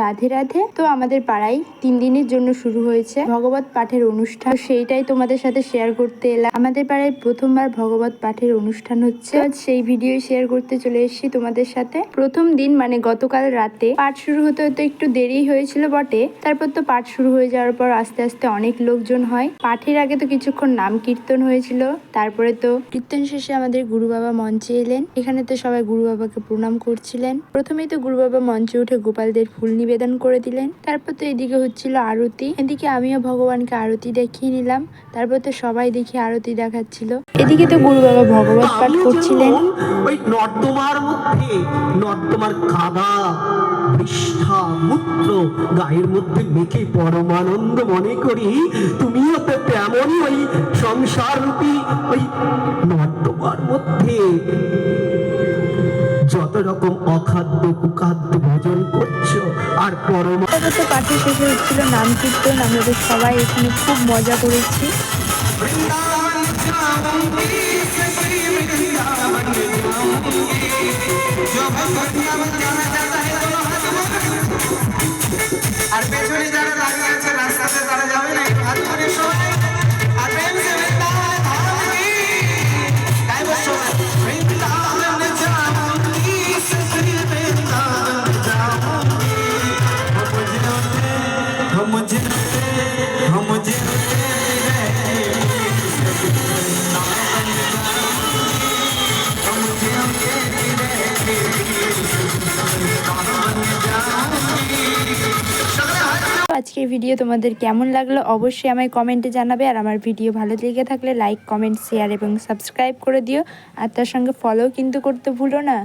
রাধে রাধে। তো আমাদের পাড়ায় 3 দিনের জন্য শুরু হয়েছে ভগবত পাঠের অনুষ্ঠান, সেইটাই তোমাদের সাথে শেয়ার করতে এলাম। আমাদের পাড়ায় প্রথমবার ভগবত পাঠের অনুষ্ঠান হচ্ছে, সেই ভিডিও শেয়ার করতে চলে এসেছি তোমাদের সাথে। প্রথম দিন মানে গতকাল রাতে পাঠ শুরু হতে হতে একটু দেরি হয়েছিল বটে, তারপর তো পাঠ শুরু হয়ে যাওয়ার পর আস্তে আস্তে অনেক লোকজন হয়। পাঠের আগে তো কিছুক্ষণ নাম কীর্তন হয়েছিল, তারপরে তো কীর্তন শেষে আমাদের গুরু বাবা মঞ্চে এলেন। এখানে তো সবাই গুরু বাবাকে প্রণাম করছিলেন। প্রথমেই তো গুরু বাবা মঞ্চে উঠে গোপালদের ফুল নিবেদন করে দিলেন। তারপর তো এদিকে হচ্ছিল আরতি, এদিকে আমিও ভগবানকে আরতি দেখিয়ে নিলাম। তারপর তো সবাই দেখি আরতি দেখাচ্ছিল। এদিকে তো গুরু বাবা ভগবত পাঠ করছিলেন। ওই নর্দমার মধ্যে নর্দমার কাদা বিষ্ঠা মূত্র গায়ের মধ্যে মেখে পরমানন্দ মনে করি, তুমিও তো তেমনই ওই সংসার রূপী ওই নর্দমার মধ্যে যত রকম অখাদ্য কুখাদ্য ভোজন করছো আর তো পাঠের শেষে হচ্ছিল নাম কীর্তন। আমরা তো সবাই এখানে খুব মজা করেছি। আর পেছনে যারা দাঁড়িয়ে আছে রাস্তাতে তারা যাবে না, একটু হাত ধরে সবাই আর প্রেম সে বৃন্দাবন ধামকি তাই বসো বৃন্দাবন যামকি সখী বৃন্দাবন যামকি हम मुझे আজকের ভিডিও তোমাদের কেমন লাগলো অবশ্যই আমায় কমেন্টে জানাবে। আর আমার ভিডিও ভালো লেগে থাকলে লাইক, কমেন্ট, শেয়ার এবং সাবস্ক্রাইব করে দিও। আর তার সঙ্গে ফলো কিন্তু করতে ভুলো না।